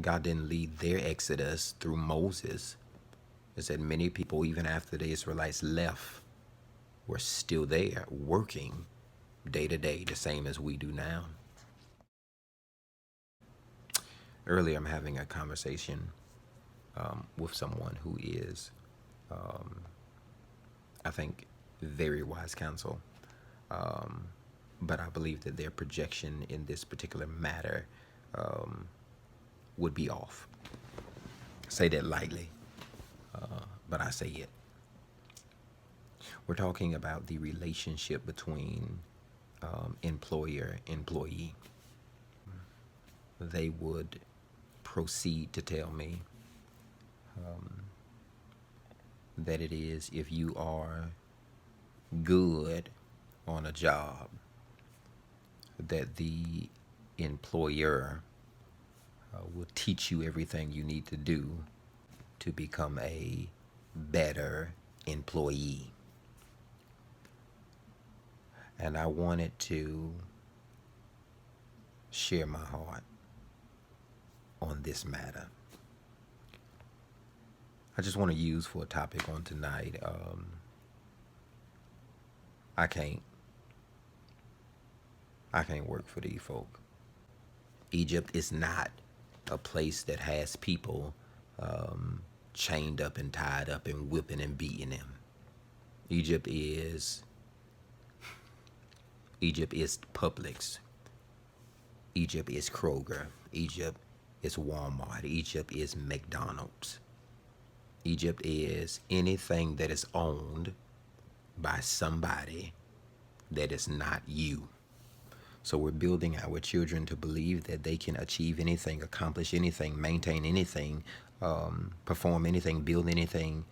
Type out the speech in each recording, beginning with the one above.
God didn't lead their exodus through Moses. It said many people, even after the Israelites left, were still there working day to day, the same as we do now. Earlier, I'm having a conversation with someone who is, I think, very wise counsel. But I believe that their projection in this particular matter would be off. Say that lightly, but I say it. We're talking about the relationship between employer employee. They would proceed to tell me that it is if you are good on a job, that the employer will teach you everything you need to do to become a better employee. And I wanted to share my heart on this matter. I just want to use for a topic on tonight. I can't work for these folk. Egypt is not a place that has people chained up and tied up and whipping and beating them. Egypt is Publix. Egypt is Kroger. Egypt is Walmart. Egypt is McDonald's. Egypt is anything that is owned by somebody that is not you. So we're building our children to believe that they can achieve anything, accomplish anything, maintain anything, perform anything, build anything,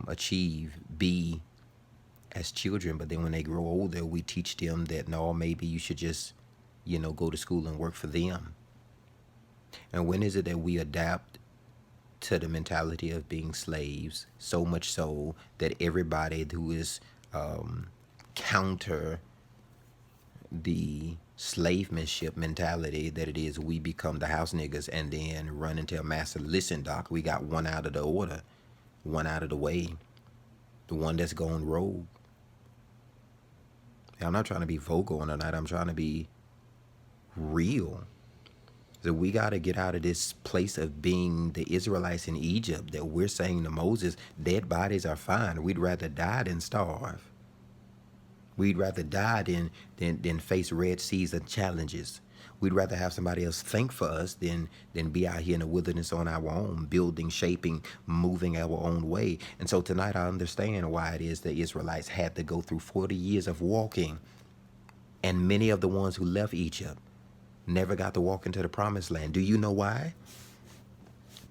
achieve, be as children. But then when they grow older, we teach them that no, maybe you should just, go to school and work for them. And when is it that we adapt to the mentality of being slaves, so much so that everybody who is counter the slavemanship mentality that it is, we become the house niggas and then run and tell master, listen, doc, we got one out of the order, one out of the way, the one that's going rogue. I'm not trying to be vocal on tonight. I'm trying to be real. So we got to get out of this place of being the Israelites in Egypt that we're saying to Moses, dead bodies are fine. We'd rather die than starve. We'd rather die than face Red Seas and challenges. We'd rather have somebody else think for us than be out here in the wilderness on our own, building, shaping, moving our own way. And so tonight I understand why it is the Israelites had to go through 40 years of walking. And many of the ones who left Egypt never got to walk into the promised land. Do you know why?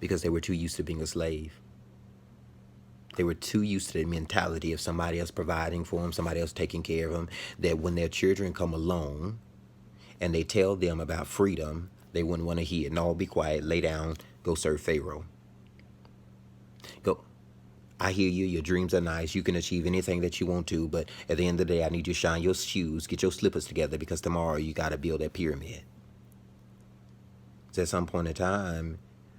Because they were too used to being a slave. They were too used to the mentality of somebody else providing for them, somebody else taking care of them, that when their children come along and they tell them about freedom, they wouldn't want to hear it. No, be quiet, lay down, go serve Pharaoh. Go. I hear you, your dreams are nice, you can achieve anything that you want to, but at the end of the day, I need you to shine your shoes, get your slippers together, because tomorrow you got to build that pyramid. So at some point in time,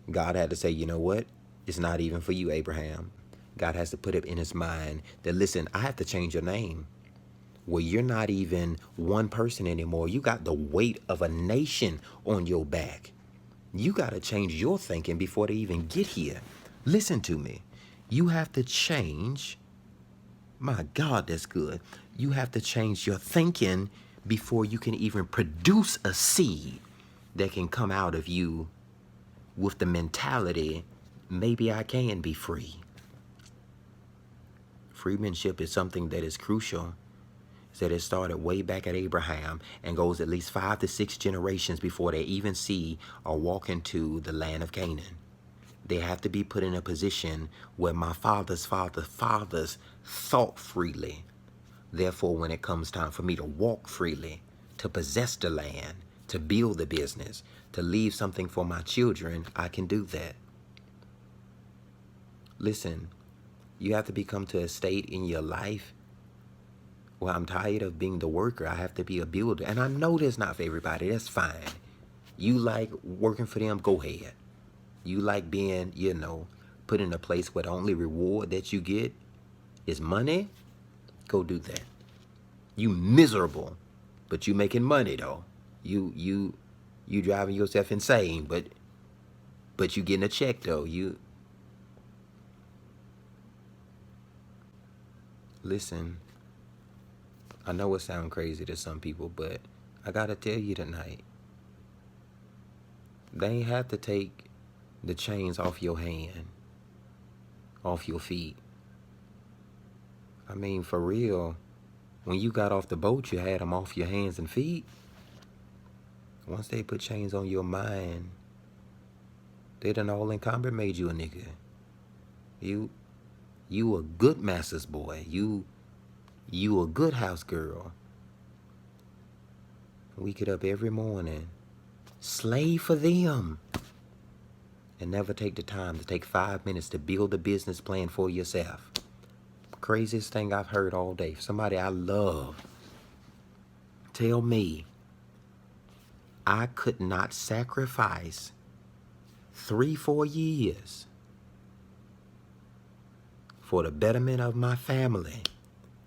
God had to say, you know what? It's not even for you, Abraham. God has to put it in his mind that, listen, I have to change your name. Well, you're not even one person anymore. You got the weight of a nation on your back. You got to change your thinking before they even get here. Listen to me. You have to change. My God, that's good. You have to change your thinking before you can even produce a seed that can come out of you with the mentality, maybe I can be free. Freemanship is something that is crucial. That it started way back at Abraham and goes at least 5 to 6 generations before they even see or walk into the land of Canaan. They have to be put in a position where my father's fathers thought freely. Therefore, when it comes time for me to walk freely, to possess the land, to build the business, to leave something for my children, I can do that. Listen, you have to become to a state in your life where I'm tired of being the worker. I have to be a builder. And I know that's not for everybody. That's fine. You like working for them, go ahead. You like being, put in a place where the only reward that you get is money? Go do that. You miserable, but you making money though. You driving yourself insane, but you getting a check though. You listen. I know it sounds crazy to some people, but I gotta tell you tonight, they ain't have to take the chains off your hand, off your feet. I mean, for real, when you got off the boat, you had them off your hands and feet. Once they put chains on your mind, they done all in combat made you a nigga. You a good master's boy. You a good house girl. We get up every morning, slave for them, and never take the time to take 5 minutes to build a business plan for yourself. Craziest thing I've heard all day. Somebody I love tell me I could not sacrifice 3-4 years for the betterment of my family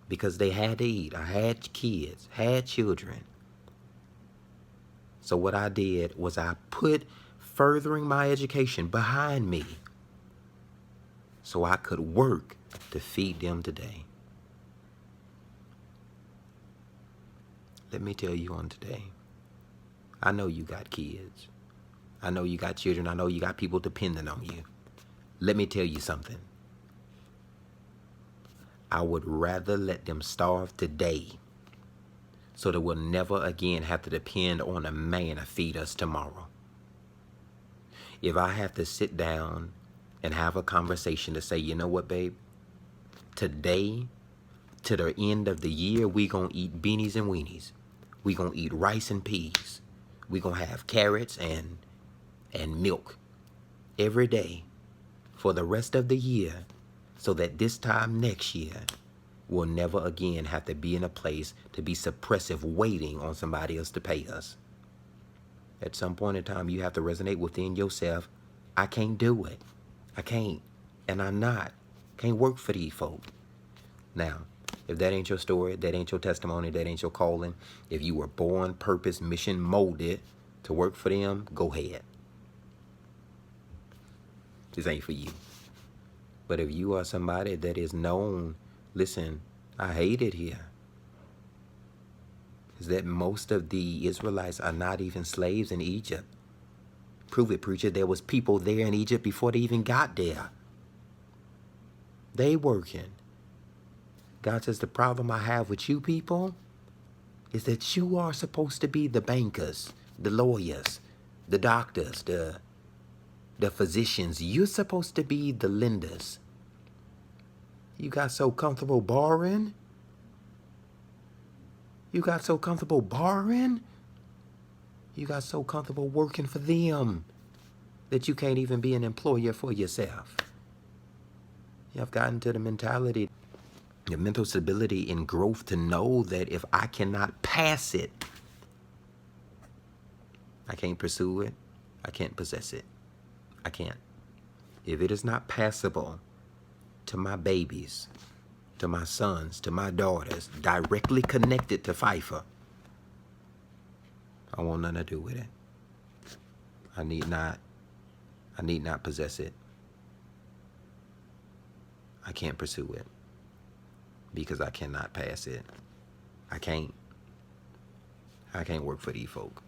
because they had to eat. I had kids, had children. So what I did was I put furthering my education behind me so I could work to feed them today. Let me tell you on today, I know you got kids. I know you got children. I know you got people depending on you. Let me tell you something. I would rather let them starve today so that we'll never again have to depend on a man to feed us tomorrow. If I have to sit down and have a conversation to say, you know what, babe? Today, to the end of the year, we gonna eat beanies and weenies. We gonna eat rice and peas. We gonna have carrots and milk every day for the rest of the year so that this time next year, we'll never again have to be in a place to be suppressive waiting on somebody else to pay us. At some point in time, you have to resonate within yourself. I can't do it. I can't. And I'm not. Can't work for these folk. Now, if that ain't your story, that ain't your testimony, that ain't your calling, if you were born, purpose, mission, molded to work for them, go ahead. This ain't for you. But if you are somebody that is known, listen, I hate it here, is that most of the Israelites are not even slaves in Egypt. Prove it, preacher. There was people there in Egypt before they even got there. They working. God says the problem I have with you people is that you are supposed to be the bankers, the lawyers, the doctors, the physicians. You're supposed to be the lenders. You got so comfortable borrowing. You got so comfortable borrowing. You got so comfortable working for them that you can't even be an employer for yourself. You have gotten to the mentality, the mental stability and growth to know that if I cannot pass it, I can't pursue it. I can't possess it. I can't. If it is not passable to my babies, to my sons, to my daughters, directly connected to Pfeiffer, I want nothing to do with it. I need not possess it. I can't pursue it because I cannot pass it. I can't work for these folk.